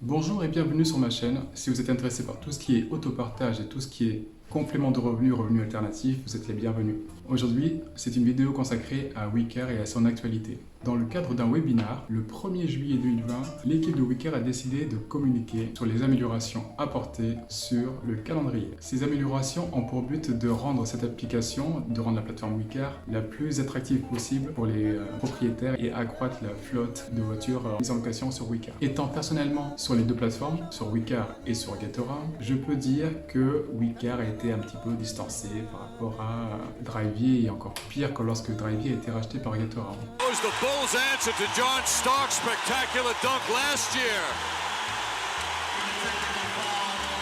Bonjour et bienvenue sur ma chaîne. Si vous êtes intéressé par tout ce qui est autopartage et tout ce qui est complément de revenus, revenus alternatifs, vous êtes les bienvenus. Aujourd'hui, c'est une vidéo consacrée à Wecar et à son actualité. Dans le cadre d'un webinar, le 1er juillet 2020, l'équipe de Wecar a décidé de communiquer sur les améliorations apportées sur le calendrier. Ces améliorations ont pour but de rendre cette application, de rendre la plateforme Wecar la plus attractive possible pour les propriétaires et accroître la flotte de voitures mises en location sur Wecar. Étant personnellement sur les deux plateformes, sur Wecar et sur Getaround, je peux dire que Wecar a été un petit peu distancé par rapport à Drivey et encore pire que lorsque Drivey a été racheté par Getaround. The Bulls answer to John Stark's spectacular dunk last year.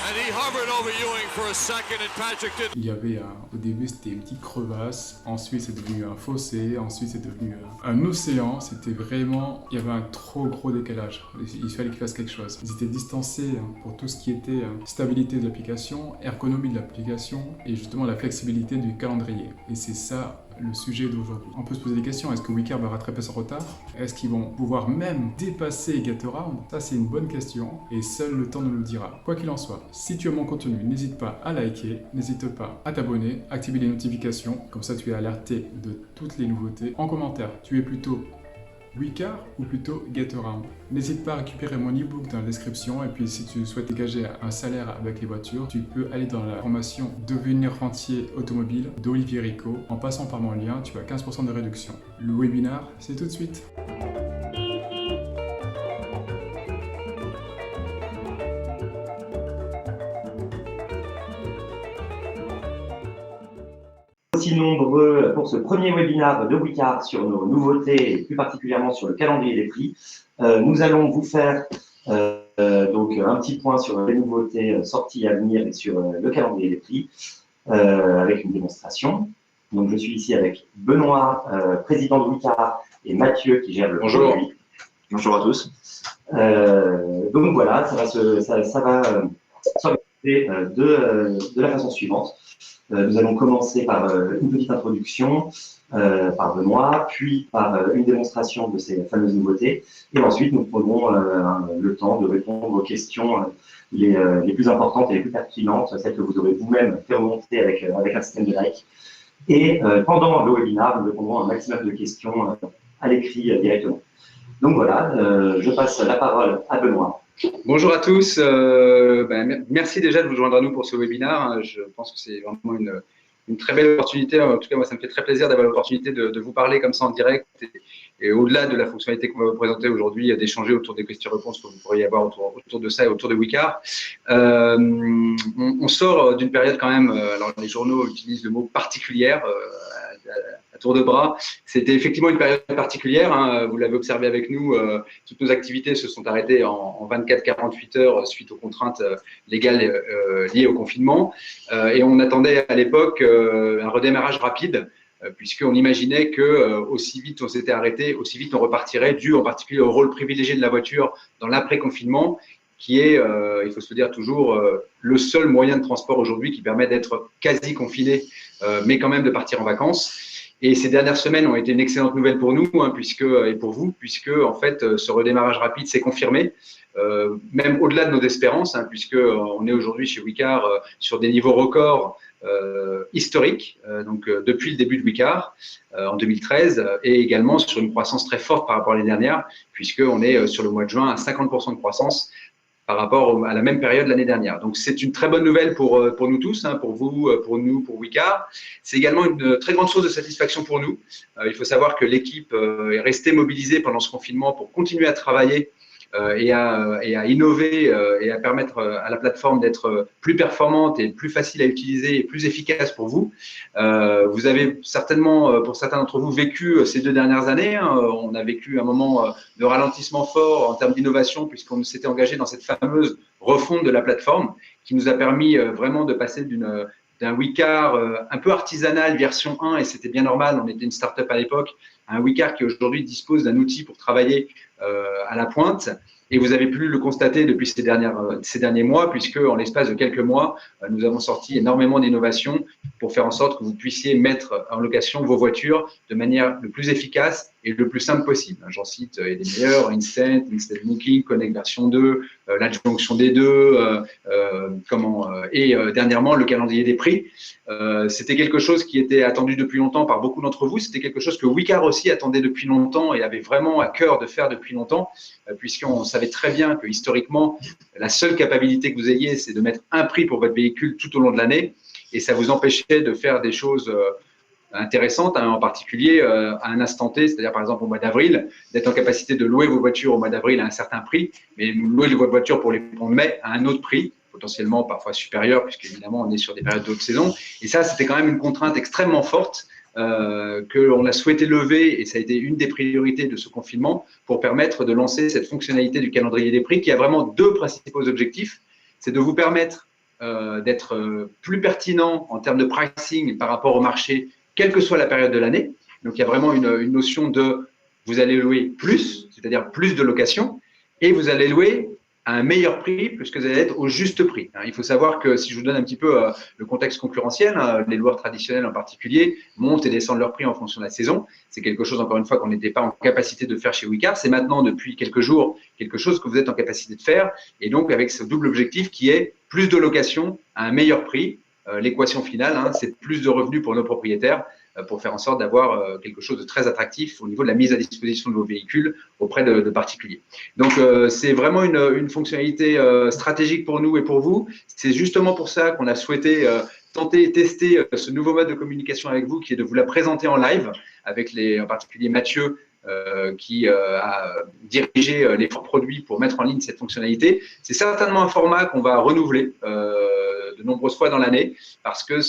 And he hovered over Ewing for a second and Patrick did. Il y avait au début c'était une petite crevasse, ensuite c'est devenu un fossé, ensuite c'est devenu un océan. C'était vraiment, il y avait un trop gros décalage. Il fallait qu'il fasse quelque chose. Ils étaient distancés pour tout ce qui était stabilité de l'application, ergonomie de l'application et justement la flexibilité du calendrier. Et c'est ça le sujet d'aujourd'hui. On peut se poser des questions. Est-ce que Wecar va rattraper son retard? Est-ce qu'ils vont pouvoir même dépasser Getaround? Ça, c'est une bonne question et seul le temps nous le dira. Quoi qu'il en soit, si tu aimes mon contenu, n'hésite pas à liker, n'hésite pas à t'abonner, activer les notifications, comme ça tu es alerté de toutes les nouveautés. En commentaire, tu es plutôt Wecar ou plutôt Getaround? N'hésite pas à récupérer mon e-book dans la description et puis si tu souhaites dégager un salaire avec les voitures, tu peux aller dans la formation Devenir rentier automobile d'Olivier Rico. En passant par mon lien, tu as 15% de réduction. Le webinar, c'est tout de suite. Aussi nombreux pour ce premier webinaire de Wecar sur nos nouveautés et plus particulièrement sur le calendrier des prix. Nous allons vous faire donc un petit point sur les nouveautés sorties à venir et sur le calendrier des prix avec une démonstration. Donc je suis ici avec Benoît, président de Wecar, et Mathieu qui gère le produit. Bonjour à tous. Donc voilà, ça va s'organiser de la façon suivante. Nous allons commencer par une petite introduction par Benoît, puis par une démonstration de ces fameuses nouveautés. Et ensuite, nous prendrons le temps de répondre aux questions les plus importantes et les plus pertinentes, celles que vous aurez vous-même fait remonter avec un système de like. Et pendant le webinaire, nous répondrons à un maximum de questions à l'écrit directement. Donc voilà, je passe la parole à Benoît. Bonjour à tous. Merci déjà de vous joindre à nous pour ce webinaire. Je pense que c'est vraiment une très belle opportunité. En tout cas, moi, ça me fait très plaisir d'avoir l'opportunité de vous parler comme ça en direct et au-delà de la fonctionnalité qu'on va vous présenter aujourd'hui, d'échanger autour des questions-réponses que vous pourriez avoir autour de ça et autour de Wecar. On sort d'une période quand même, alors les journaux utilisent le mot particulière, à tour de bras. C'était effectivement une période particulière, hein. Vous l'avez observé avec nous, toutes nos activités se sont arrêtées en 24-48 heures suite aux contraintes légales liées au confinement. Et on attendait à l'époque un redémarrage rapide, puisqu'on imaginait que aussi vite on s'était arrêté, aussi vite on repartirait, dû en particulier au rôle privilégié de la voiture dans l'après-confinement, qui est, il faut se le dire toujours, le seul moyen de transport aujourd'hui qui permet d'être quasi confiné, mais quand même de partir en vacances. Et ces dernières semaines ont été une excellente nouvelle pour nous, hein, et pour vous, puisque en fait, ce redémarrage rapide s'est confirmé, même au-delà de nos espérances, hein, puisque on est aujourd'hui chez Wecar sur des niveaux records historiques, donc depuis le début de Wecar en 2013, et également sur une croissance très forte par rapport à l'année dernière, puisqu'on est sur le mois de juin à 50% de croissance par rapport à la même période l'année dernière. Donc, c'est une très bonne nouvelle pour nous tous, hein, pour vous, pour nous, pour Wecar. C'est également une très grande source de satisfaction pour nous. Il faut savoir que l'équipe est restée mobilisée pendant ce confinement pour continuer à travailler et à innover et à permettre à la plateforme d'être plus performante et plus facile à utiliser et plus efficace pour vous. Vous avez certainement, pour certains d'entre vous, vécu ces 2 dernières années. Hein. On a vécu un moment de ralentissement fort en termes d'innovation puisqu'on s'était engagé dans cette fameuse refonte de la plateforme qui nous a permis vraiment de passer d'un Wecar un peu artisanal version 1, et c'était bien normal, on était une start-up à l'époque, un Wecar qui aujourd'hui dispose d'un outil pour travailler à la pointe. Et vous avez pu le constater depuis ces derniers mois, puisque en l'espace de quelques mois, nous avons sorti énormément d'innovations pour faire en sorte que vous puissiez mettre en location vos voitures de manière le plus efficace et le plus simple possible. J'en cite les meilleurs, Instant Booking, Connect version 2, l'adjonction des deux, et dernièrement le calendrier des prix. C'était quelque chose qui était attendu depuis longtemps par beaucoup d'entre vous. C'était quelque chose que Wicar aussi attendait depuis longtemps et avait vraiment à cœur de faire depuis longtemps, puisqu'on savait très bien que historiquement, la seule capacité que vous ayez, c'est de mettre un prix pour votre véhicule tout au long de l'année, et ça vous empêchait de faire des choses intéressantes, en particulier à un instant T, c'est-à-dire par exemple au mois d'avril, d'être en capacité de louer vos voitures au mois d'avril à un certain prix, mais louer votre voiture pour les mois de mai à un autre prix, potentiellement parfois supérieur, puisqu'évidemment on est sur des périodes de haute saison. Et ça, c'était quand même une contrainte extrêmement forte qu'on a souhaité lever, et ça a été une des priorités de ce confinement, pour permettre de lancer cette fonctionnalité du calendrier des prix qui a vraiment deux principaux objectifs. C'est de vous permettre d'être plus pertinent en termes de pricing par rapport au marché, quelle que soit la période de l'année. Donc, il y a vraiment une notion de vous allez louer plus, c'est-à-dire plus de locations, et vous allez louer à un meilleur prix puisque vous allez être au juste prix. Il faut savoir que si je vous donne un petit peu le contexte concurrentiel, les loueurs traditionnels en particulier montent et descendent leurs prix en fonction de la saison. C'est quelque chose, encore une fois, qu'on n'était pas en capacité de faire chez Wicar. C'est maintenant, depuis quelques jours, quelque chose que vous êtes en capacité de faire. Et donc, avec ce double objectif qui est plus de locations à un meilleur prix. L'équation finale, c'est plus de revenus pour nos propriétaires pour faire en sorte d'avoir quelque chose de très attractif au niveau de la mise à disposition de vos véhicules auprès de particuliers. Donc, c'est vraiment une fonctionnalité stratégique pour nous et pour vous. C'est justement pour ça qu'on a souhaité tenter et tester ce nouveau mode de communication avec vous, qui est de vous la présenter en live, avec en particulier Mathieu, qui a dirigé l'effort produit pour mettre en ligne cette fonctionnalité. C'est certainement un format qu'on va renouveler de nombreuses fois dans l'année, parce que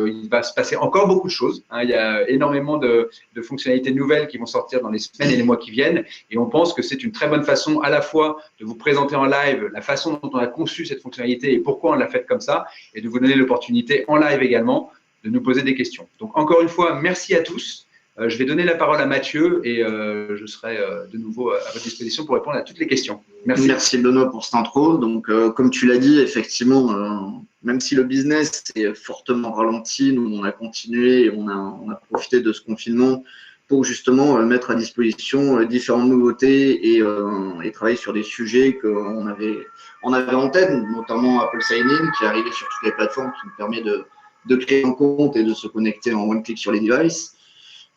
il va se passer encore beaucoup de choses. Il y a énormément de fonctionnalités nouvelles qui vont sortir dans les semaines et les mois qui viennent, et on pense que c'est une très bonne façon à la fois de vous présenter en live la façon dont on a conçu cette fonctionnalité et pourquoi on l'a faite comme ça, et de vous donner l'opportunité en live également de nous poser des questions. Donc encore une fois, merci à tous. Je vais donner la parole à Mathieu et je serai de nouveau à votre disposition pour répondre à toutes les questions. Merci. Merci Benoît pour cette intro. Donc, comme tu l'as dit, effectivement, même si le business est fortement ralenti, nous on a continué et on a profité de ce confinement pour justement mettre à disposition différentes nouveautés et travailler sur des sujets qu'on avait en tête, notamment Apple Sign-in qui est arrivé sur toutes les plateformes, qui nous permet de créer un compte et de se connecter en one click sur les devices.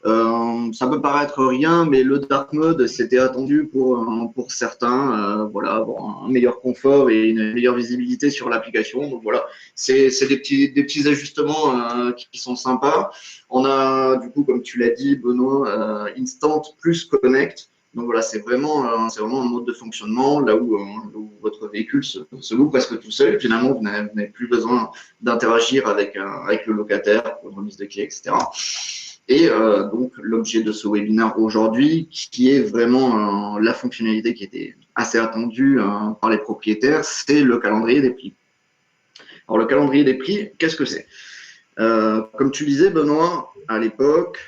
Ça peut paraître rien, mais le dark mode, c'était attendu pour certains, voilà, avoir un meilleur confort et une meilleure visibilité sur l'application. Donc voilà, c'est des petits ajustements qui sont sympas. On a, du coup, comme tu l'as dit, Benoît, Instant plus Connect. Donc voilà, c'est vraiment un mode de fonctionnement là où votre véhicule se loue presque tout seul. Finalement, vous n'avez plus besoin d'interagir avec le locataire pour une remise de clés, etc. Et donc, l'objet de ce webinaire aujourd'hui, qui est vraiment la fonctionnalité qui était assez attendue par les propriétaires, c'est le calendrier des prix. Alors, le calendrier des prix, qu'est-ce que c'est? Comme tu disais, Benoît, à l'époque,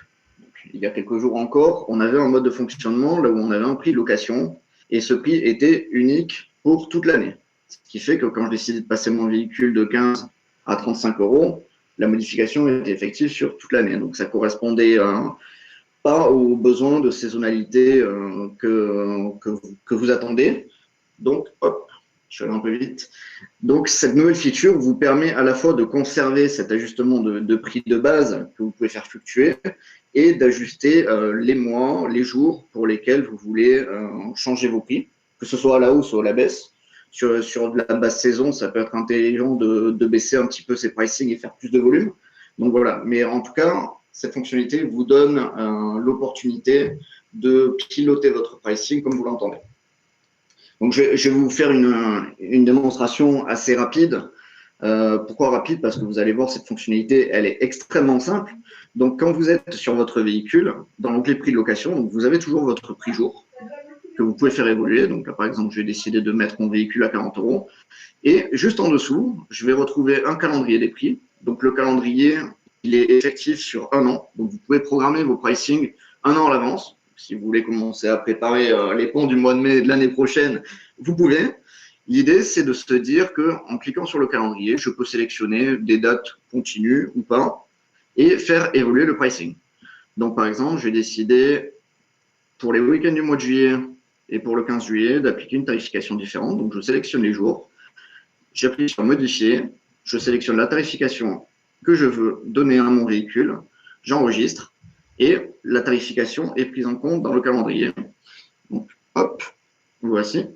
il y a quelques jours encore, on avait un mode de fonctionnement là où on avait un prix location et ce prix était unique pour toute l'année. Ce qui fait que quand je décidais de passer mon véhicule de 15 à 35 €, la modification était effective sur toute l'année. Donc, ça correspondait pas aux besoins de saisonnalité que vous attendez. Donc, hop, je suis allé un peu vite. Donc, cette nouvelle feature vous permet à la fois de conserver cet ajustement de prix de base que vous pouvez faire fluctuer et d'ajuster les mois, les jours pour lesquels vous voulez changer vos prix, que ce soit à la hausse ou à la baisse. Sur de la basse saison, ça peut être intelligent de baisser un petit peu ses pricing et faire plus de volume. Donc voilà, mais en tout cas, cette fonctionnalité vous donne l'opportunité de piloter votre pricing comme vous l'entendez. Donc je vais vous faire une démonstration assez rapide. Pourquoi rapide? Parce que vous allez voir, cette fonctionnalité, elle est extrêmement simple. Donc quand vous êtes sur votre véhicule, dans l'onglet prix de location, donc vous avez toujours votre prix jour que vous pouvez faire évoluer. Donc là, par exemple, je vais décider de mettre mon véhicule à 40 €. Et juste en dessous, je vais retrouver un calendrier des prix. Donc le calendrier, il est effectif sur 1 an. Donc vous pouvez programmer vos pricing 1 an à l'avance. Si vous voulez commencer à préparer les ponts du mois de mai de l'année prochaine, vous pouvez. L'idée, c'est de se dire qu'en cliquant sur le calendrier, je peux sélectionner des dates continues ou pas et faire évoluer le pricing. Donc, par exemple, je vais décider pour les week-ends du mois de juillet et pour le 15 juillet d'appliquer une tarification différente. Donc, je sélectionne les jours, j'appuie sur modifier, je sélectionne la tarification que je veux donner à mon véhicule, j'enregistre et la tarification est prise en compte dans le calendrier. Donc, hop, voici.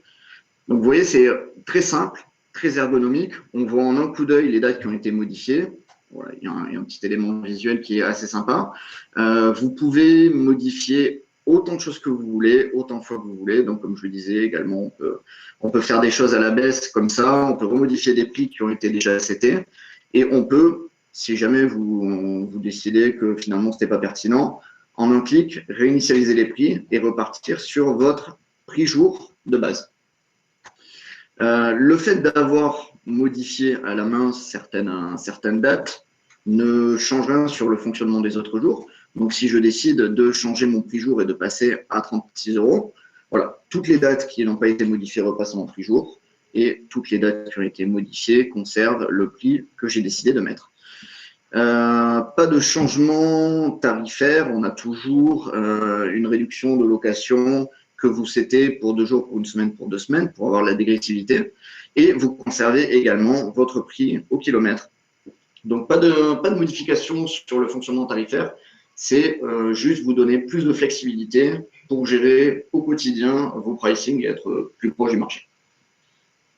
Donc, vous voyez, c'est très simple, très ergonomique. On voit en un coup d'œil les dates qui ont été modifiées. Voilà, il y a un petit élément visuel qui est assez sympa. Vous pouvez modifier autant de choses que vous voulez, autant de fois que vous voulez. Donc, comme je le disais également, on peut faire des choses à la baisse comme ça. On peut remodifier des prix qui ont été déjà setés. Et on peut, si jamais vous décidez que finalement, ce n'était pas pertinent, en un clic, réinitialiser les prix et repartir sur votre prix jour de base. Le fait d'avoir modifié à la main certaines dates ne change rien sur le fonctionnement des autres jours. Donc, si je décide de changer mon prix jour et de passer à 36 €, voilà, toutes les dates qui n'ont pas été modifiées repassent en prix jour et toutes les dates qui ont été modifiées conservent le prix que j'ai décidé de mettre. Pas de changement tarifaire, on a toujours une réduction de location que vous setez pour 2 jours, pour 1 semaine, pour 2 semaines, pour avoir la dégressivité. Et vous conservez également votre prix au kilomètre. Donc, pas de modification sur le fonctionnement tarifaire. C'est juste vous donner plus de flexibilité pour gérer au quotidien vos pricing et être plus proche du marché.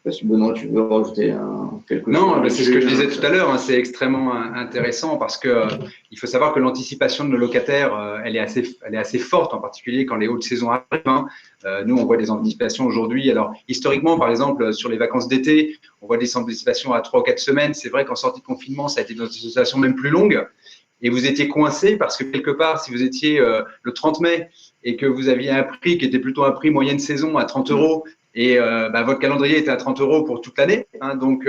Je sais pas si Benoît, tu veux rajouter quelque chose? Non, c'est ce que je disais tout à l'heure, hein, c'est extrêmement intéressant parce que il faut savoir que l'anticipation de nos locataires, elle est assez forte, en particulier quand les hautes saisons arrivent. Hein. Nous, on voit des anticipations aujourd'hui. Alors, historiquement, par exemple, sur les vacances d'été, on voit des anticipations à 3 ou 4 semaines. C'est vrai qu'en sortie de confinement, ça a été des anticipations même plus longues. Et vous étiez coincé parce que quelque part, si vous étiez le 30 mai et que vous aviez un prix qui était plutôt un prix moyenne saison à 30 € et votre calendrier était à 30 € pour toute l'année. Hein, donc,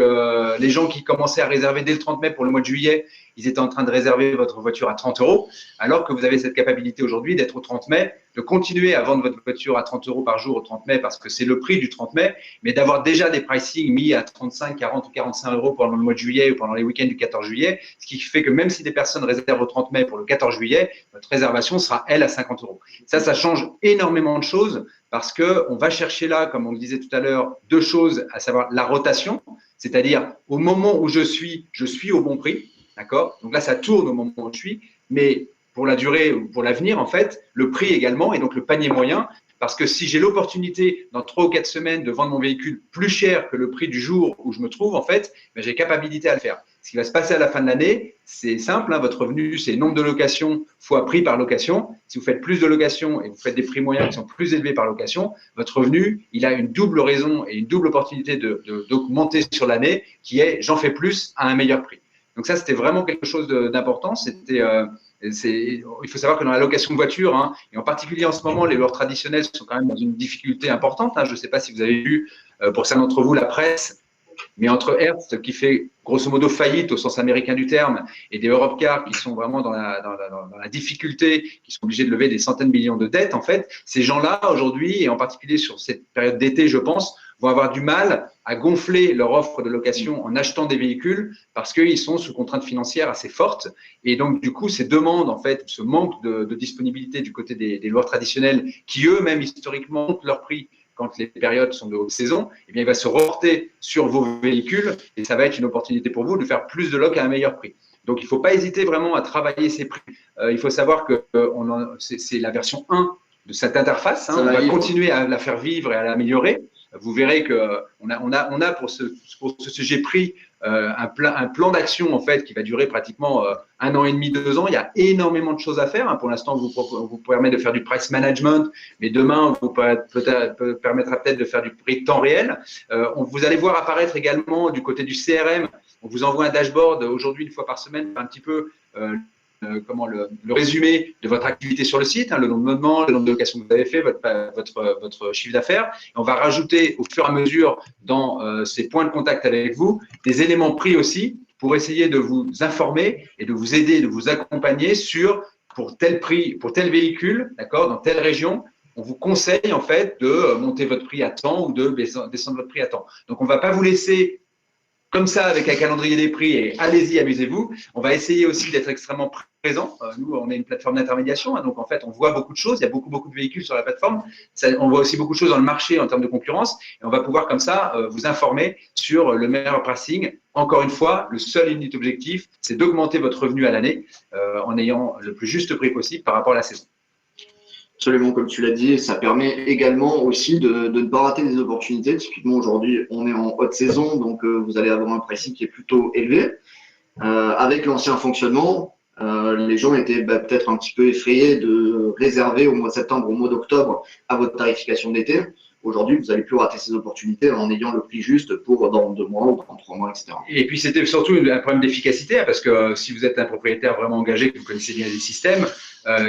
les gens qui commençaient à réserver dès le 30 mai pour le mois de juillet, ils étaient en train de réserver votre voiture à 30 €, alors que vous avez cette capacité aujourd'hui d'être au 30 mai, de continuer à vendre votre voiture à 30 € par jour au 30 mai parce que c'est le prix du 30 mai, mais d'avoir déjà des pricing mis à 35, 40 ou 45 € pendant le mois de juillet ou pendant les week-ends du 14 juillet, ce qui fait que même si des personnes réservent au 30 mai pour le 14 juillet, votre réservation sera, elle, à 50 €. Ça change énormément de choses parce qu'on va chercher là, comme on le disait tout à l'heure, 2 choses, à savoir la rotation, c'est-à-dire au moment où je suis au bon prix, d'accord? Donc là, ça tourne au moment où je suis, mais pour la durée ou pour l'avenir, en fait, le prix également et donc le panier moyen, parce que si j'ai l'opportunité dans 3 ou 4 semaines de vendre mon véhicule plus cher que le prix du jour où je me trouve, en fait, ben, j'ai capacité à le faire. Ce qui va se passer à la fin de l'année, c'est simple, hein, votre revenu, c'est nombre de locations fois prix par location. Si vous faites plus de locations et vous faites des prix moyens qui sont plus élevés par location, votre revenu, il a une double raison et une double opportunité d'augmenter sur l'année qui est j'en fais plus à un meilleur prix. Donc ça, c'était vraiment quelque chose d'important. Il faut savoir que dans la location de voiture, hein, et en particulier en ce moment, les loueurs traditionnels sont quand même dans une difficulté importante. Hein. Je ne sais pas si vous avez vu, pour certains d'entre vous, la presse, mais entre Hertz, qui fait grosso modo faillite au sens américain du terme, et des Europcar qui sont vraiment dans la difficulté, qui sont obligés de lever des centaines de millions de dettes, en fait, ces gens-là, aujourd'hui, et en particulier sur cette période d'été, je pense, vont avoir du mal à gonfler leur offre de location en achetant des véhicules parce qu'ils sont sous contrainte financière assez forte. Et donc, du coup, ces demandes, en fait, ce manque de disponibilité du côté des loueurs traditionnels qui, eux-mêmes, historiquement, montent leur prix quand les périodes sont de haute saison, eh bien, il va se reporter sur vos véhicules et ça va être une opportunité pour vous de faire plus de loc à un meilleur prix. Donc, il ne faut pas hésiter vraiment à travailler ces prix. Il faut savoir que c'est la version 1 de cette interface. Hein, on va continuer à la faire vivre et à l'améliorer. Vous verrez qu'on a pour ce sujet prix un plan d'action en fait qui va durer pratiquement 1 an et demi, 2 ans. Il y a énormément de choses à faire. Hein. Pour l'instant, vous permet de faire du price management, mais demain, vous permettra peut-être de faire du prix temps réel. Vous allez voir apparaître également du côté du CRM. On vous envoie un dashboard aujourd'hui 1 fois par semaine, un petit peu le résumé de votre activité sur le site, hein, le nombre de mouvements, le nombre de locations que vous avez fait, votre chiffre d'affaires. On va rajouter au fur et à mesure dans ces points de contact avec vous des éléments prix aussi pour essayer de vous informer et de vous aider, de vous accompagner pour tel prix, pour tel véhicule, d'accord, dans telle région. On vous conseille en fait de monter votre prix à temps ou de descendre votre prix à temps. Donc on ne va pas vous laisser comme ça avec un calendrier des prix et allez-y, amusez-vous. On va essayer aussi d'être extrêmement présent. Nous, on est une plateforme d'intermédiation, hein, donc en fait, on voit beaucoup de choses. Il y a beaucoup de véhicules sur la plateforme. On voit aussi beaucoup de choses dans le marché en termes de concurrence. Et on va pouvoir comme ça vous informer sur le meilleur pricing. Encore une fois, le seul et unique objectif, c'est d'augmenter votre revenu à l'année en ayant le plus juste prix possible par rapport à la saison. Absolument, comme tu l'as dit, ça permet également aussi de ne pas rater des opportunités. Typiquement, aujourd'hui, on est en haute saison, donc vous allez avoir un pricing qui est plutôt élevé. Avec l'ancien fonctionnement, les gens étaient peut-être un petit peu effrayés de réserver au mois de septembre, au mois d'octobre, à votre tarification d'été. Aujourd'hui, vous n'allez plus rater ces opportunités en ayant le prix juste pour dans 2 mois ou dans 3 mois, etc. Et puis, c'était surtout un problème d'efficacité, parce que si vous êtes un propriétaire vraiment engagé, que vous connaissez bien les systèmes,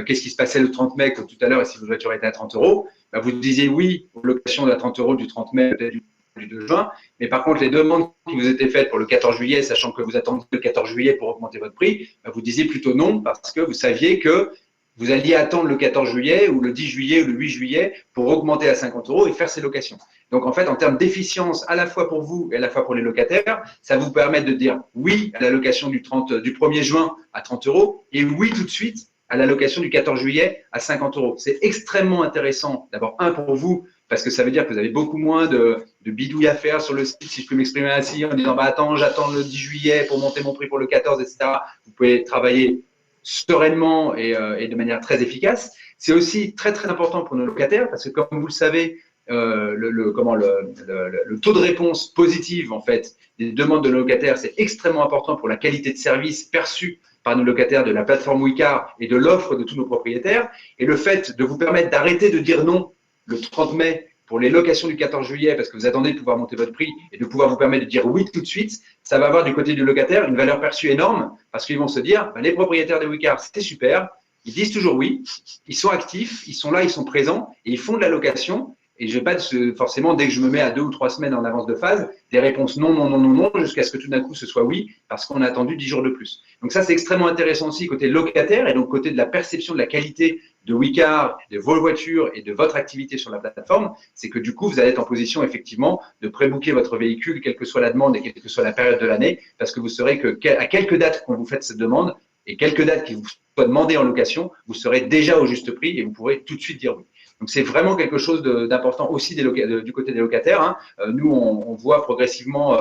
qu'est-ce qui se passait le 30 mai, comme tout à l'heure, et si votre voiture était à 30 €, vous disiez oui aux locations de 30 € du 30 mai, peut-être du 2 juin, mais par contre, les demandes qui vous étaient faites pour le 14 juillet, sachant que vous attendiez le 14 juillet pour augmenter votre prix, vous disiez plutôt non, parce que vous saviez que vous alliez attendre le 14 juillet ou le 10 juillet ou le 8 juillet pour augmenter à 50 € et faire ces locations. Donc, en fait, en termes d'efficience, à la fois pour vous et à la fois pour les locataires, ça vous permet de dire oui à la location du 1er juin à 30 € et oui tout de suite à la location du 14 juillet à 50 €. C'est extrêmement intéressant, d'abord, pour vous, parce que ça veut dire que vous avez beaucoup moins de bidouilles à faire sur le site, si je peux m'exprimer ainsi, en disant attends, j'attends le 10 juillet pour monter mon prix pour le 14, etc. Vous pouvez travailler sereinement et de manière très efficace. C'est aussi très important pour nos locataires parce que comme vous le savez, le taux de réponse positive en fait des demandes de nos locataires, c'est extrêmement important pour la qualité de service perçue par nos locataires de la plateforme Wecar et de l'offre de tous nos propriétaires. Et le fait de vous permettre d'arrêter de dire non le 30 mai pour les locations du 14 juillet, parce que vous attendez de pouvoir monter votre prix et de pouvoir vous permettre de dire oui tout de suite, ça va avoir du côté du locataire une valeur perçue énorme, parce qu'ils vont se dire, les propriétaires de Wecar, c'est super, ils disent toujours oui, ils sont actifs, ils sont là, ils sont présents, et ils font de la location, et je n'ai pas forcément, dès que je me mets à 2 ou 3 semaines en avance de phase, des réponses non, jusqu'à ce que tout d'un coup ce soit oui, parce qu'on a attendu 10 jours de plus. Donc ça, c'est extrêmement intéressant aussi côté locataire, et donc côté de la perception de la qualité de Wecar, de vos voitures et de votre activité sur la plateforme, c'est que du coup, vous allez être en position effectivement de pré-booker votre véhicule, quelle que soit la demande et quelle que soit la période de l'année, parce que vous saurez à quelques dates qu'on vous fait cette demande et quelques dates qui vous soient demandées en location, vous serez déjà au juste prix et vous pourrez tout de suite dire oui. Donc, c'est vraiment quelque chose d'important aussi du côté des locataires. Hein. Nous, on voit progressivement,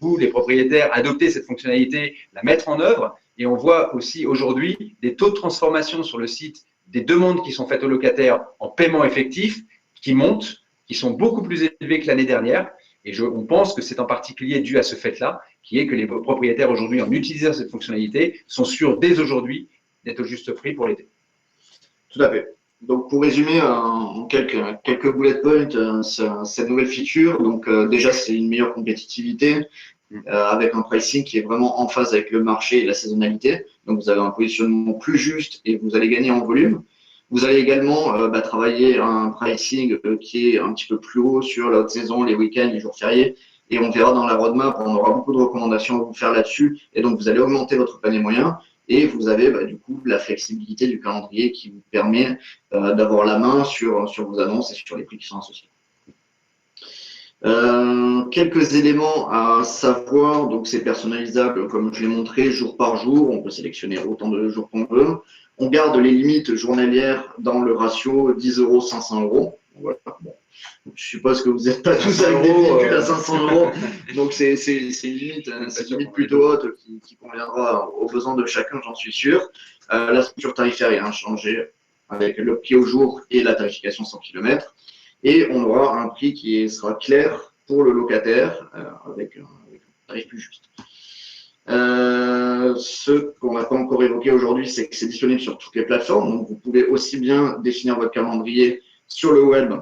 vous, les propriétaires, adopter cette fonctionnalité, la mettre en œuvre. Et on voit aussi aujourd'hui des taux de transformation sur le site, des demandes qui sont faites aux locataires en paiement effectif, qui montent, qui sont beaucoup plus élevés que l'année dernière. Et on pense que c'est en particulier dû à ce fait-là, qui est que les propriétaires aujourd'hui, en utilisant cette fonctionnalité, sont sûrs dès aujourd'hui d'être au juste prix pour l'été. Tout à fait. Donc, pour résumer en quelques bullet points, cette nouvelle feature, donc déjà, c'est une meilleure compétitivité avec un pricing qui est vraiment en phase avec le marché et la saisonnalité. Donc, vous avez un positionnement plus juste et vous allez gagner en volume. Vous allez également travailler un pricing qui est un petit peu plus haut sur la haute saison, les week-ends, les jours fériés. Et on verra dans la roadmap, on aura beaucoup de recommandations à vous faire là-dessus. Et donc, vous allez augmenter votre panier moyen. Et vous avez du coup la flexibilité du calendrier qui vous permet d'avoir la main sur vos annonces et sur les prix qui sont associés. Quelques éléments à savoir, donc c'est personnalisable comme je l'ai montré jour par jour, on peut sélectionner autant de jours qu'on veut. On garde les limites journalières dans le ratio 10 €, 500 €. Voilà. Bon. Je suppose que vous n'êtes pas tous avec des véhicules à 500 €, donc c'est une limite plutôt haute qui conviendra aux besoins de chacun, j'en suis sûr. La structure tarifaire est inchangée avec le prix au jour et la tarification 100 km. Et on aura un prix qui sera clair pour le locataire avec un tarif plus juste. Ce qu'on n'a pas encore évoqué aujourd'hui, c'est que c'est disponible sur toutes les plateformes. Donc, vous pouvez aussi bien définir votre calendrier sur le web,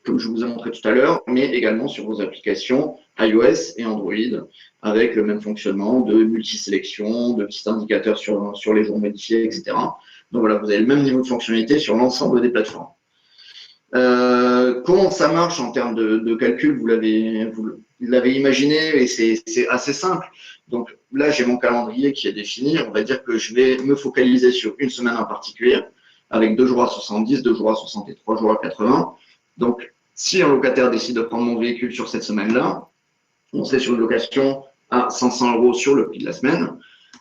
comme je vous ai montré tout à l'heure, mais également sur vos applications iOS et Android, avec le même fonctionnement de multisélection, de petits indicateurs sur les jours modifiés, etc. Donc voilà, vous avez le même niveau de fonctionnalité sur l'ensemble des plateformes. Comment ça marche en termes de calcul, vous l'avez imaginé et c'est assez simple. Donc là, j'ai mon calendrier qui est défini. On va dire que je vais me focaliser sur une semaine en particulier, avec 2 jours à 70, 2 jours à 60 et 3 jours à 80. Donc, si un locataire décide de prendre mon véhicule sur cette semaine-là, on serait sur une location à 500 € sur le prix de la semaine.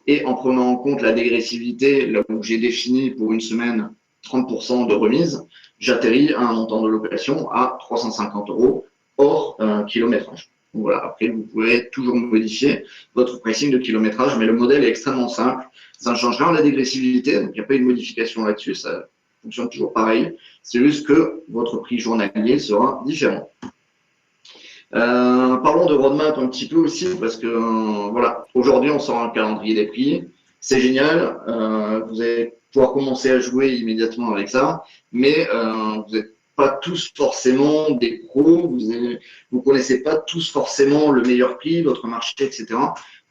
Et en prenant en compte la dégressivité, là où j'ai défini pour une semaine 30% de remise, j'atterris à un montant de location à 350 € hors kilométrage. Donc voilà, après, vous pouvez toujours modifier votre pricing de kilométrage, mais le modèle est extrêmement simple. Ça ne change rien à la dégressivité, donc il n'y a pas eu de modification là-dessus, ça fonctionne toujours pareil. C'est juste que votre prix journalier sera différent. Parlons de roadmap un petit peu aussi, parce que voilà, aujourd'hui on sort un calendrier des prix, c'est génial, vous allez pouvoir commencer à jouer immédiatement avec ça, mais vous n'êtes pas tous forcément des pros, vous connaissez pas tous forcément le meilleur prix, votre marché, etc.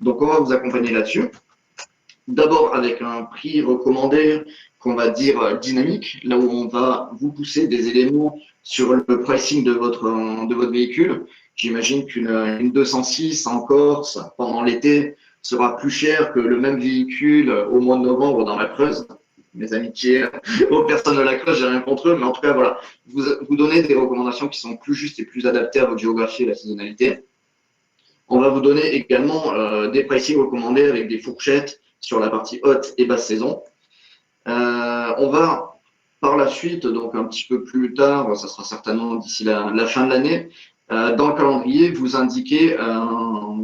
Donc on va vous accompagner là-dessus. D'abord avec un prix recommandé qu'on va dire dynamique, là où on va vous pousser des éléments sur le pricing de votre véhicule. J'imagine qu'une 206 en Corse pendant l'été sera plus chère que le même véhicule au mois de novembre dans la Creuse. Mes amitiés aux personnes de la Creuse, j'ai rien contre eux, mais en tout cas, voilà, vous donnez des recommandations qui sont plus justes et plus adaptées à votre géographie et la saisonnalité. On va vous donner également des pricing recommandés avec des fourchettes sur la partie haute et basse saison. On va par la suite, donc un petit peu plus tard, ça sera certainement d'ici la fin de l'année, dans le calendrier, vous indiquer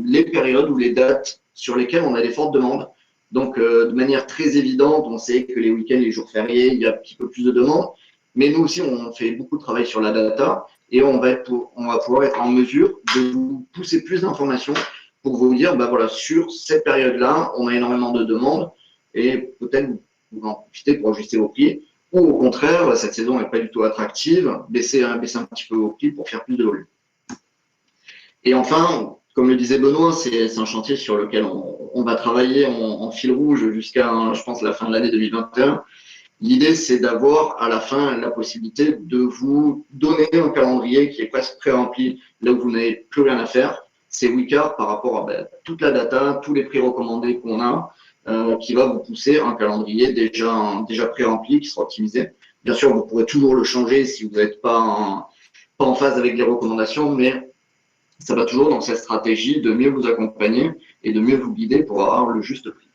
les périodes ou les dates sur lesquelles on a des fortes demandes. Donc, de manière très évidente, on sait que les week-ends, les jours fériés, il y a un petit peu plus de demandes. Mais nous aussi, on fait beaucoup de travail sur la data et on va pouvoir être en mesure de vous pousser plus d'informations pour vous dire, bah voilà, sur cette période-là, on a énormément de demandes et peut-être vous en profiter pour ajuster vos prix. Ou au contraire, cette saison n'est pas du tout attractive, baisser un petit peu vos prix pour faire plus de volume. Et enfin, comme le disait Benoît, c'est un chantier sur lequel on va travailler en fil rouge jusqu'à, je pense, la fin de l'année 2021. L'idée, c'est d'avoir à la fin la possibilité de vous donner un calendrier qui est presque pré-rempli, là où vous n'avez plus rien à faire. C'est Wecar par rapport à toute la data, tous les prix recommandés qu'on a, qui va vous pousser un calendrier déjà pré-rempli, qui sera optimisé. Bien sûr, vous pourrez toujours le changer si vous n'êtes pas en phase avec les recommandations, mais ça va toujours dans cette stratégie de mieux vous accompagner et de mieux vous guider pour avoir le juste prix.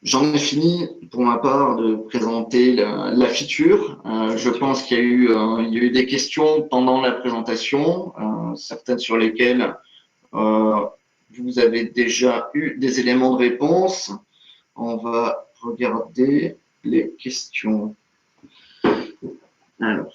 J'en ai fini pour ma part de présenter la feature. Je pense qu'il y a eu des questions pendant la présentation, certaines sur lesquelles vous avez déjà eu des éléments de réponse. On va regarder les questions. Alors.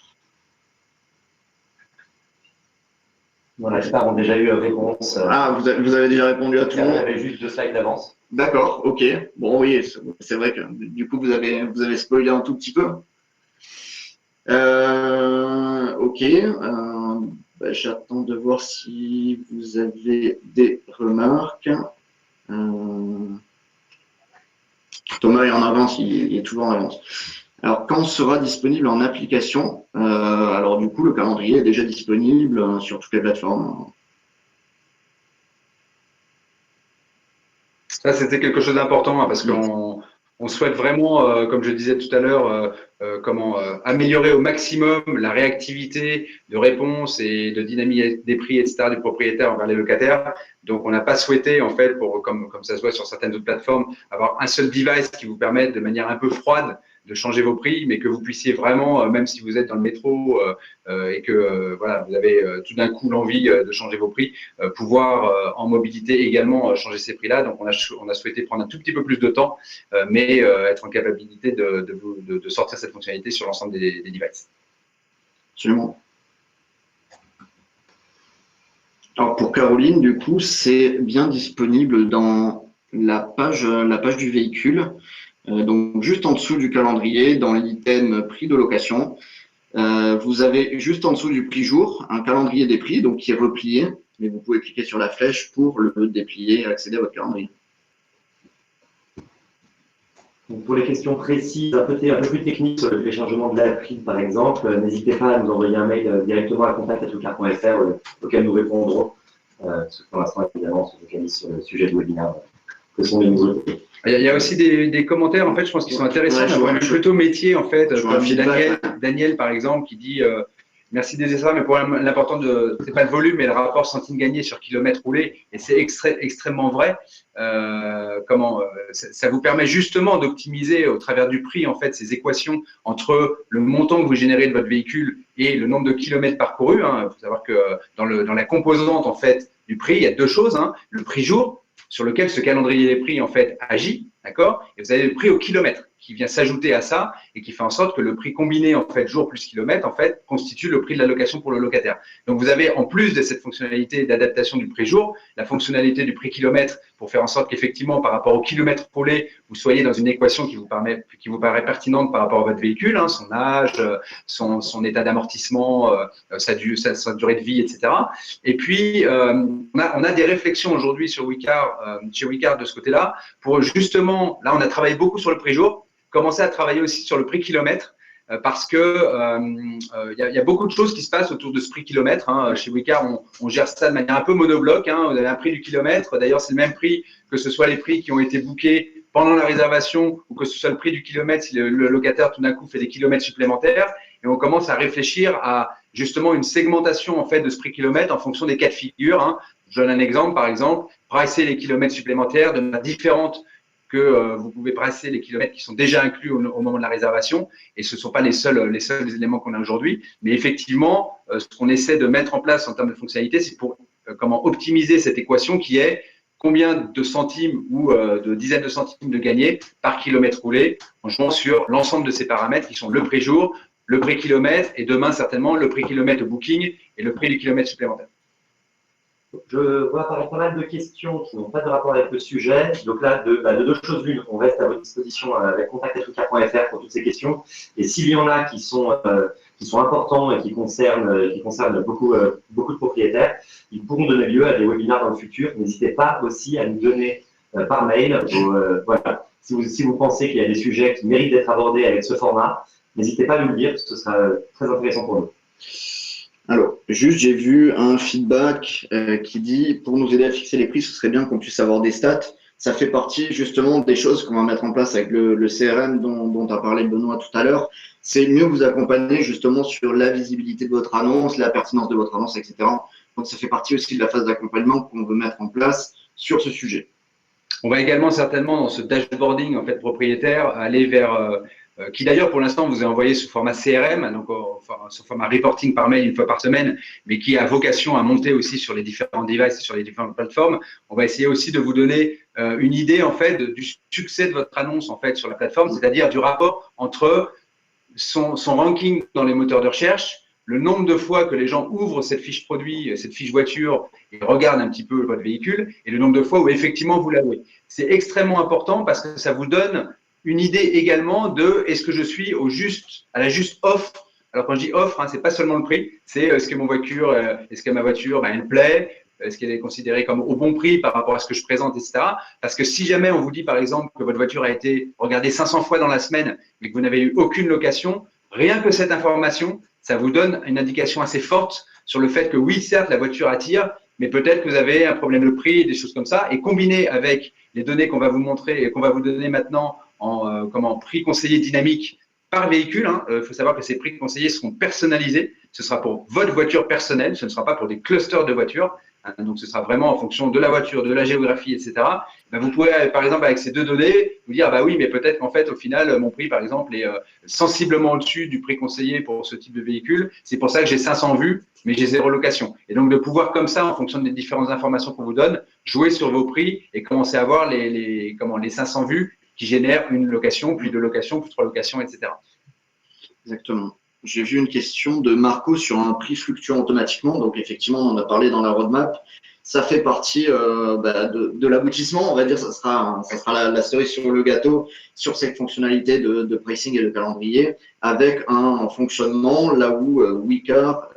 Voilà, la plupart ont déjà eu réponse. Ah, vous avez déjà répondu à tout le monde. J'avais juste 2 slides d'avance. D'accord, ok. Bon, oui, c'est vrai que du coup, vous avez spoilé un tout petit peu. Ok. J'attends de voir si vous avez des remarques. Thomas est en avance, il est toujours en avance. Alors, quand sera disponible en application, alors du coup, le calendrier est déjà disponible sur toutes les plateformes. Ça, c'était quelque chose d'important parce qu'on souhaite vraiment, comme je disais tout à l'heure, améliorer au maximum la réactivité de réponse et de dynamique des prix, etc., du propriétaire envers les locataires. Donc, on n'a pas souhaité, en fait, comme ça se voit sur certaines autres plateformes, avoir un seul device qui vous permette de manière un peu froide de changer vos prix, mais que vous puissiez vraiment, même si vous êtes dans le métro et que voilà, vous avez tout d'un coup l'envie de changer vos prix, pouvoir en mobilité également changer ces prix-là. Donc, on a souhaité prendre un tout petit peu plus de temps, mais être en capacité de sortir cette fonctionnalité sur l'ensemble des devices. Absolument. Alors, pour Caroline, du coup, c'est bien disponible dans la page du véhicule. Donc, juste en dessous du calendrier, dans l'item prix de location, vous avez juste en dessous du prix jour un calendrier des prix, donc qui est replié, mais vous pouvez cliquer sur la flèche pour le déplier et accéder à votre calendrier. Donc, pour les questions précises, un peu plus techniques sur le téléchargement de l'appli, par exemple, n'hésitez pas à nous envoyer un mail directement à contact@leclerc.fr auquel nous répondrons. Parce que pour l'instant, évidemment, on se focalise sur le sujet du webinaire, que sont les nouveautés. Il y a aussi des commentaires, en fait, je pense qu'ils sont intéressants, plutôt métier, en fait, comme Daniel, par exemple, qui dit Merci de dire ça, mais pour l'important, c'est pas le volume, mais le rapport centime gagné sur kilomètre roulé, et c'est extrêmement vrai. Ça vous permet justement d'optimiser au travers du prix en fait ces équations entre le montant que vous générez de votre véhicule et le nombre de kilomètres parcourus. Il faut savoir que dans la composante en fait du prix, il y a deux choses. Le prix jour, sur lequel ce calendrier des prix en fait agit, d'accord, et vous avez le prix au kilomètre qui vient s'ajouter à ça et qui fait en sorte que le prix combiné en fait jour plus kilomètre en fait constitue le prix de la location pour le locataire. Donc vous avez en plus de cette fonctionnalité d'adaptation du prix jour, la fonctionnalité du prix kilomètre pour faire en sorte qu'effectivement par rapport au kilomètre roulé, vous soyez dans une équation qui vous paraît pertinente par rapport à votre véhicule, son âge, son état d'amortissement, sa durée de vie, etc. Et puis on a des réflexions aujourd'hui sur Wicar, chez Wicar de ce côté-là, pour justement, là on a travaillé beaucoup sur le prix jour, commencer à travailler aussi sur le prix kilomètre parce que y a beaucoup de choses qui se passent autour de ce prix kilomètre. Chez Wicar, on gère ça de manière un peu monobloc. Vous avez un prix du kilomètre. D'ailleurs, c'est le même prix que ce soit les prix qui ont été bookés pendant la réservation ou que ce soit le prix du kilomètre si le locataire tout d'un coup fait des kilomètres supplémentaires. Et on commence à réfléchir à justement une segmentation en fait de ce prix kilomètre en fonction des cas de figure. Je donne un exemple, par exemple, pricer les kilomètres supplémentaires de manière différente que vous pouvez pricer les kilomètres qui sont déjà inclus au moment de la réservation. Et ce ne sont pas les seuls éléments qu'on a aujourd'hui. Mais effectivement, ce qu'on essaie de mettre en place en termes de fonctionnalité, c'est pour comment optimiser cette équation qui est combien de centimes ou de dizaines de centimes de gagner par kilomètre roulé en jouant sur l'ensemble de ces paramètres qui sont le prix jour, le prix kilomètre et demain certainement le prix kilomètre au booking et le prix du kilomètre supplémentaire. Je vois apparaître pas mal de questions qui n'ont pas de rapport avec le sujet. Donc là, de deux choses l'une, on reste à votre disposition avec contact@wicar.fr pour toutes ces questions. Et s'il y en a qui sont importants et qui concernent beaucoup de propriétaires, ils pourront donner lieu à des webinaires dans le futur. N'hésitez pas aussi à nous donner par mail. Voilà. Si vous pensez qu'il y a des sujets qui méritent d'être abordés avec ce format, n'hésitez pas à nous le dire, parce que ce sera très intéressant pour nous. Alors, juste, j'ai vu un feedback qui dit « Pour nous aider à fixer les prix, ce serait bien qu'on puisse avoir des stats ». Ça fait partie justement des choses qu'on va mettre en place avec le CRM dont a parlé Benoît tout à l'heure. C'est mieux vous accompagner justement sur la visibilité de votre annonce, la pertinence de votre annonce, etc. Donc, ça fait partie aussi de la phase d'accompagnement qu'on veut mettre en place sur ce sujet. On va également certainement dans ce dashboarding en fait propriétaire aller vers qui d'ailleurs pour l'instant vous est envoyé sous format CRM, donc sous format reporting par mail une fois par semaine, mais qui a vocation à monter aussi sur les différents devices et sur les différentes plateformes. On va essayer aussi de vous donner une idée en fait du succès de votre annonce en fait sur la plateforme, c'est-à-dire du rapport entre son ranking dans les moteurs de recherche, le nombre de fois que les gens ouvrent cette fiche produit, cette fiche voiture et regardent un petit peu votre véhicule, et le nombre de fois où effectivement vous l'avez. C'est extrêmement important parce que ça vous donne une idée également de est-ce que je suis à la juste offre. Alors quand je dis offre, c'est pas seulement le prix, c'est est-ce que ma voiture elle plaît, est-ce qu'elle est considérée comme au bon prix par rapport à ce que je présente, etc. Parce que si jamais on vous dit par exemple que votre voiture a été regardée 500 fois dans la semaine mais que vous n'avez eu aucune location, rien que cette information, ça vous donne une indication assez forte sur le fait que oui, certes, la voiture attire, mais peut-être que vous avez un problème de prix, des choses comme ça. Et combiné avec les données qu'on va vous montrer et qu'on va vous donner maintenant en prix conseillé dynamique par véhicule, faut savoir que ces prix conseillés seront personnalisés. Ce sera pour votre voiture personnelle, ce ne sera pas pour des clusters de voitures. Donc, ce sera vraiment en fonction de la voiture, de la géographie, etc. Vous pourrez, par exemple, avec ces deux données, vous dire, oui, mais peut-être qu'en fait, au final, mon prix, par exemple, est sensiblement au-dessus du prix conseillé pour ce type de véhicule. C'est pour ça que j'ai 500 vues, mais j'ai 0 location. Et donc, de pouvoir comme ça, en fonction des différentes informations qu'on vous donne, jouer sur vos prix et commencer à voir les 500 vues qui génèrent une location, puis 2 locations, puis 3 locations, etc. Exactement. J'ai vu une question de Marco sur un prix fluctuant automatiquement. Donc, effectivement, on en a parlé dans la roadmap. Ça fait partie de l'aboutissement. On va dire ça sera la cerise sur le gâteau sur cette fonctionnalité de pricing et de calendrier avec un fonctionnement là où Wicar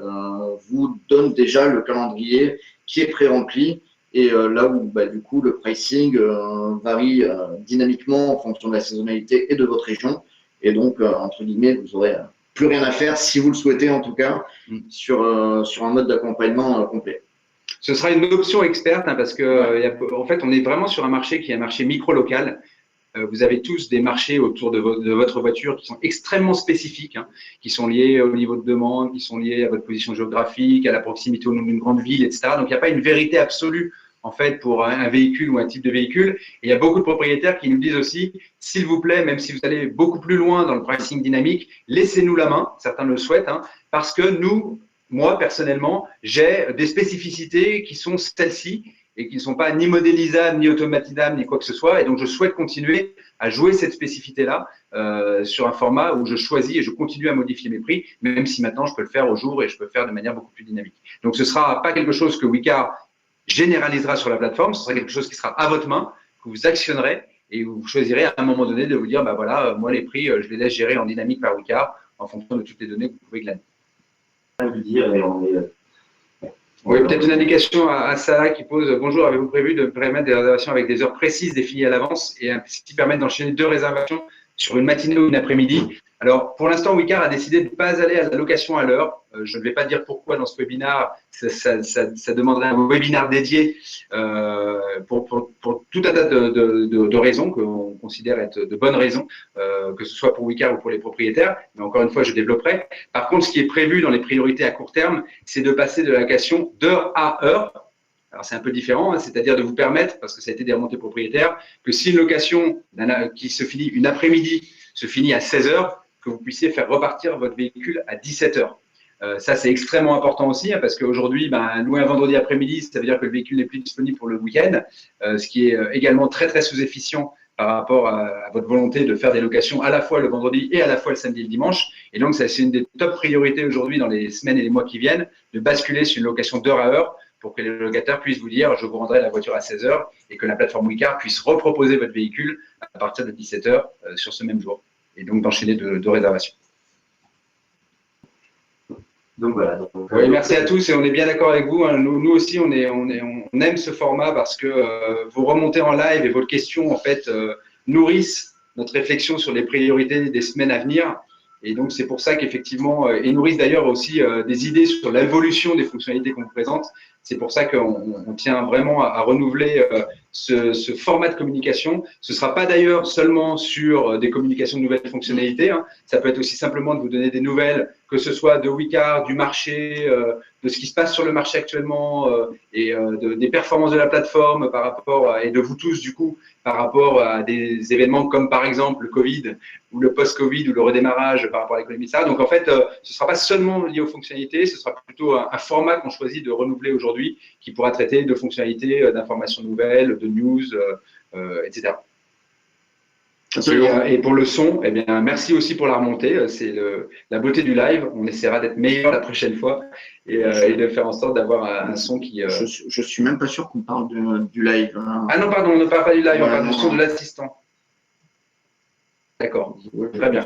vous donne déjà le calendrier qui est pré-rempli et là où du coup le pricing varie dynamiquement en fonction de la saisonnalité et de votre région. Et donc, entre guillemets, vous aurez plus rien à faire, si vous le souhaitez en tout cas, sur un mode d'accompagnement complet. Ce sera une option experte parce que en fait, on est vraiment sur un marché qui est un marché micro-local. vous avez tous des marchés autour de votre voiture qui sont extrêmement spécifiques, hein, qui sont liés au niveau de demande, qui sont liés à votre position géographique, à la proximité d'une grande ville, etc. Donc, il n'y a pas une vérité absolue en fait, pour un véhicule ou un type de véhicule. Et il y a beaucoup de propriétaires qui nous disent aussi, s'il vous plaît, même si vous allez beaucoup plus loin dans le pricing dynamique, laissez-nous la main, certains le souhaitent, hein, parce que moi, personnellement, j'ai des spécificités qui sont celles-ci et qui ne sont pas ni modélisables, ni automatisables, ni quoi que ce soit. Et donc, je souhaite continuer à jouer cette spécificité-là sur un format où je choisis et je continue à modifier mes prix, même si maintenant, je peux le faire au jour et je peux le faire de manière beaucoup plus dynamique. Donc, ce ne sera pas quelque chose que Wicar généralisera sur la plateforme, ce sera quelque chose qui sera à votre main, que vous actionnerez et vous choisirez à un moment donné de vous dire, bah voilà, moi les prix, je les laisse gérer en dynamique par Wicar en fonction de toutes les données que vous pouvez glaner. Oui, peut-être une indication à Salah qui pose « Bonjour, avez-vous prévu de permettre des réservations avec des heures précises définies à l'avance et qui permettent d'enchaîner 2 réservations sur une matinée ou une après-midi ?» Alors, pour l'instant, Wicar a décidé de ne pas aller à la location à l'heure. Je ne vais pas dire pourquoi dans ce webinaire. Ça demanderait un webinaire dédié pour tout un tas de raisons qu'on considère être de bonnes raisons, que ce soit pour Wicar ou pour les propriétaires. Mais encore une fois, je développerai. Par contre, ce qui est prévu dans les priorités à court terme, c'est de passer de la location d'heure à heure. Alors, c'est un peu différent, hein, c'est-à-dire de vous permettre, parce que ça a été des remontées propriétaires, que si une location qui se finit une après-midi se finit à 16 heures, que vous puissiez faire repartir votre véhicule à 17 heures. Ça, c'est extrêmement important aussi, hein, parce qu'aujourd'hui, louer un vendredi après-midi, ça veut dire que le véhicule n'est plus disponible pour le week-end, ce qui est également très, très sous-efficient par rapport à votre volonté de faire des locations à la fois le vendredi et à la fois le samedi et le dimanche. Et donc, ça, c'est une des top priorités aujourd'hui dans les semaines et les mois qui viennent, de basculer sur une location d'heure à heure pour que les locataires puissent vous dire « je vous rendrai la voiture à 16 heures » et que la plateforme Wicar puisse reproposer votre véhicule à partir de 17 heures sur ce même jour. Et donc d'enchaîner 2 réservations. Donc voilà. Oui, merci à tous et on est bien d'accord avec vous. Hein. Nous aussi, on aime ce format parce que vos remontées en live et vos questions en fait nourrissent notre réflexion sur les priorités des semaines à venir. Et donc c'est pour ça qu'effectivement, et nourrissent d'ailleurs aussi des idées sur l'évolution des fonctionnalités qu'on vous présente. C'est pour ça qu'on tient vraiment à renouveler ce format de communication. Ce ne sera pas d'ailleurs seulement sur des communications de nouvelles fonctionnalités. Hein. Ça peut être aussi simplement de vous donner des nouvelles, que ce soit de Wicar, du marché, de ce qui se passe sur le marché actuellement et des performances de la plateforme par rapport et de vous tous du coup par rapport à des événements comme par exemple le Covid ou le post-Covid ou le redémarrage par rapport à l'économie, etc. Donc en fait, ce ne sera pas seulement lié aux fonctionnalités, ce sera plutôt un format qu'on choisit de renouveler aujourd'hui qui pourra traiter de fonctionnalités, d'informations nouvelles, de news, etc. Et pour le son, eh bien, merci aussi pour la remontée. C'est la beauté du live. On essaiera d'être meilleur la prochaine fois et de faire en sorte d'avoir un son qui… Je suis même pas sûr qu'on parle du live. Hein. Ah non, pardon, on ne parle pas du live, on parle du son de l'assistant. D'accord, très bien.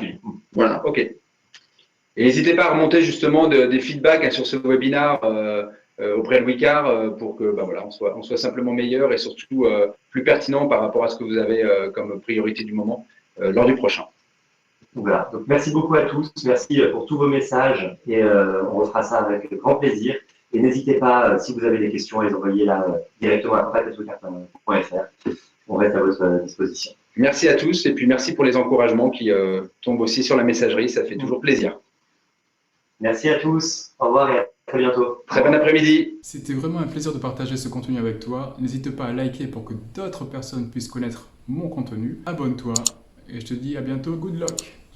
Voilà. OK. Et n'hésitez pas à remonter justement des feedbacks hein, sur ce webinaire auprès de Wicar pour que voilà, on soit simplement meilleur et surtout plus pertinent par rapport à ce que vous avez comme priorité du moment lors du prochain. Voilà. Donc, merci beaucoup à tous. Merci pour tous vos messages et on refera ça avec grand plaisir. Et n'hésitez pas, si vous avez des questions, à les envoyer là directement à contact@wicar.fr. On reste à votre disposition. Merci à tous et puis merci pour les encouragements qui tombent aussi sur la messagerie. Ça fait toujours plaisir. Merci à tous. Au revoir et à très bientôt. Très bon après-midi. C'était vraiment un plaisir de partager ce contenu avec toi. N'hésite pas à liker pour que d'autres personnes puissent connaître mon contenu. Abonne-toi et je te dis à bientôt. Good luck.